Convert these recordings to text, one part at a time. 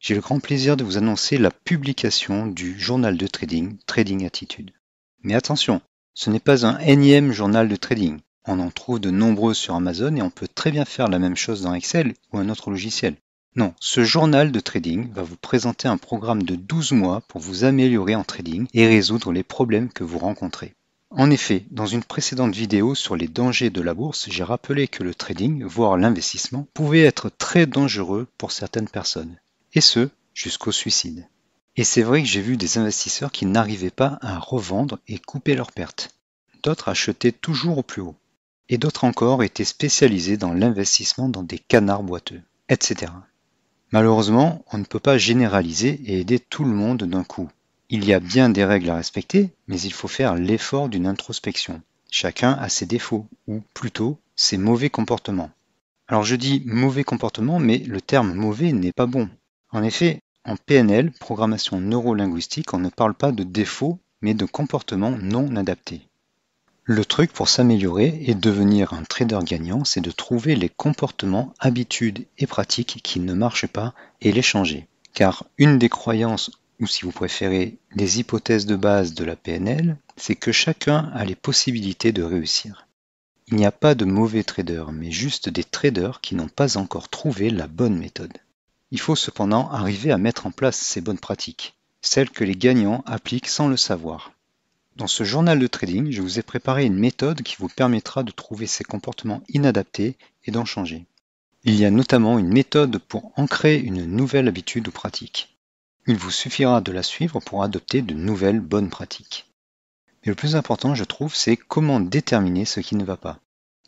j'ai le grand plaisir de vous annoncer la publication du journal de trading, Trading Attitude. Mais attention, ce n'est pas un énième journal de trading. On en trouve de nombreux sur Amazon et on peut très bien faire la même chose dans Excel ou un autre logiciel. Non, ce journal de trading va vous présenter un programme de 12 mois pour vous améliorer en trading et résoudre les problèmes que vous rencontrez. En effet, dans une précédente vidéo sur les dangers de la bourse, j'ai rappelé que le trading, voire l'investissement, pouvait être très dangereux pour certaines personnes. Et ce, jusqu'au suicide. Et c'est vrai que j'ai vu des investisseurs qui n'arrivaient pas à revendre et couper leurs pertes. D'autres achetaient toujours au plus haut. Et d'autres encore étaient spécialisés dans l'investissement dans des canards boiteux, etc. Malheureusement, on ne peut pas généraliser et aider tout le monde d'un coup. Il y a bien des règles à respecter, mais il faut faire l'effort d'une introspection. Chacun a ses défauts, ou plutôt ses mauvais comportements. Alors je dis mauvais comportement, mais le terme mauvais n'est pas bon. En effet, en PNL, programmation neurolinguistique, on ne parle pas de défauts, mais de comportements non adaptés. Le truc pour s'améliorer et devenir un trader gagnant, c'est de trouver les comportements, habitudes et pratiques qui ne marchent pas et les changer. Car une des croyances, ou si vous préférez, les hypothèses de base de la PNL, c'est que chacun a les possibilités de réussir. Il n'y a pas de mauvais traders, mais juste des traders qui n'ont pas encore trouvé la bonne méthode. Il faut cependant arriver à mettre en place ces bonnes pratiques, celles que les gagnants appliquent sans le savoir. Dans ce journal de trading, je vous ai préparé une méthode qui vous permettra de trouver ces comportements inadaptés et d'en changer. Il y a notamment une méthode pour ancrer une nouvelle habitude ou pratique. Il vous suffira de la suivre pour adopter de nouvelles bonnes pratiques. Mais le plus important, je trouve, c'est comment déterminer ce qui ne va pas.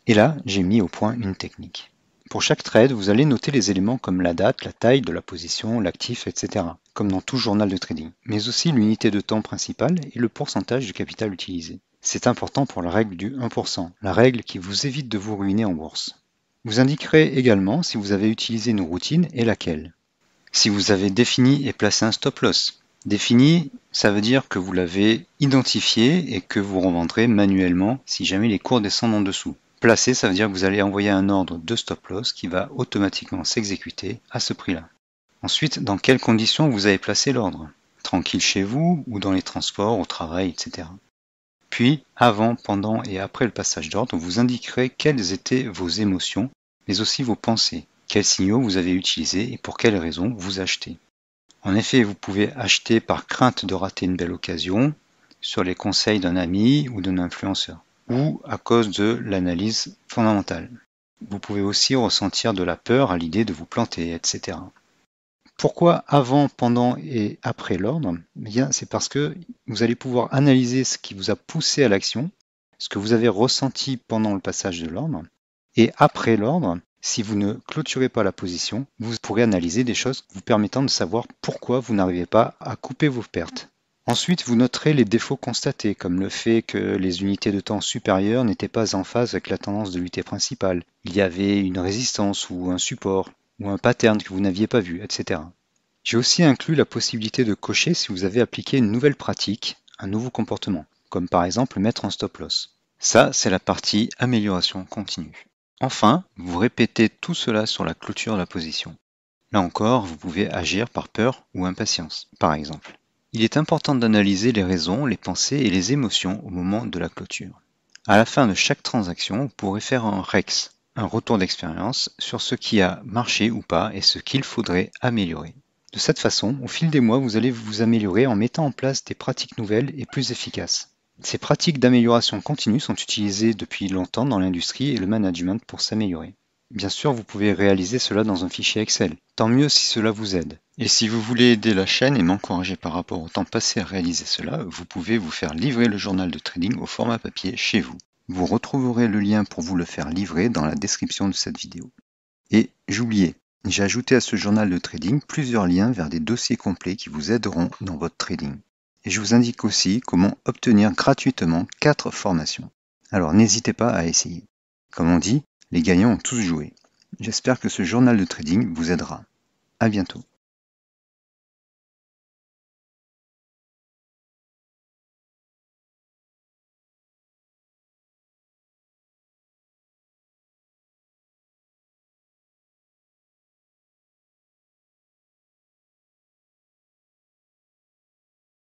Et là, j'ai mis au point une technique. Pour chaque trade, vous allez noter les éléments comme la date, la taille de la position, l'actif, etc. Comme dans tout journal de trading. Mais aussi l'unité de temps principale et le pourcentage du capital utilisé. C'est important pour la règle du 1%, la règle qui vous évite de vous ruiner en bourse. Vous indiquerez également si vous avez utilisé une routine et laquelle. Si vous avez défini et placé un stop loss. Défini, ça veut dire que vous l'avez identifié et que vous revendrez manuellement si jamais les cours descendent en dessous. Placé, ça veut dire que vous allez envoyer un ordre de stop loss qui va automatiquement s'exécuter à ce prix-là. Ensuite, dans quelles conditions vous avez placé l'ordre? Tranquille chez vous ou dans les transports, au travail, etc. Puis, avant, pendant et après le passage d'ordre, vous indiquerez quelles étaient vos émotions, mais aussi vos pensées, quels signaux vous avez utilisés et pour quelles raisons vous achetez. En effet, vous pouvez acheter par crainte de rater une belle occasion, sur les conseils d'un ami ou d'un influenceur, ou à cause de l'analyse fondamentale. Vous pouvez aussi ressentir de la peur à l'idée de vous planter, etc. Pourquoi avant, pendant et après l'ordre? Bien, c'est parce que vous allez pouvoir analyser ce qui vous a poussé à l'action, ce que vous avez ressenti pendant le passage de l'ordre, et après l'ordre, si vous ne clôturez pas la position, vous pourrez analyser des choses vous permettant de savoir pourquoi vous n'arrivez pas à couper vos pertes. Ensuite, vous noterez les défauts constatés, comme le fait que les unités de temps supérieures n'étaient pas en phase avec la tendance de l'unité principale. Il y avait une résistance ou un support, ou un pattern que vous n'aviez pas vu, etc. J'ai aussi inclus la possibilité de cocher si vous avez appliqué une nouvelle pratique, un nouveau comportement, comme par exemple mettre un stop loss. Ça, c'est la partie amélioration continue. Enfin, vous répétez tout cela sur la clôture de la position. Là encore, vous pouvez agir par peur ou impatience, par exemple. Il est important d'analyser les raisons, les pensées et les émotions au moment de la clôture. À la fin de chaque transaction, vous pourrez faire un REX, un retour d'expérience sur ce qui a marché ou pas et ce qu'il faudrait améliorer. De cette façon, au fil des mois, vous allez vous améliorer en mettant en place des pratiques nouvelles et plus efficaces. Ces pratiques d'amélioration continue sont utilisées depuis longtemps dans l'industrie et le management pour s'améliorer. Bien sûr, vous pouvez réaliser cela dans un fichier Excel. Tant mieux si cela vous aide. Et si vous voulez aider la chaîne et m'encourager par rapport au temps passé à réaliser cela, vous pouvez vous faire livrer le journal de trading au format papier chez vous. Vous retrouverez le lien pour vous le faire livrer dans la description de cette vidéo. Et j'oubliais, j'ai ajouté à ce journal de trading plusieurs liens vers des dossiers complets qui vous aideront dans votre trading. Et je vous indique aussi comment obtenir gratuitement 4 formations. Alors n'hésitez pas à essayer. Comme on dit, les gagnants ont tous joué. J'espère que ce journal de trading vous aidera. À bientôt.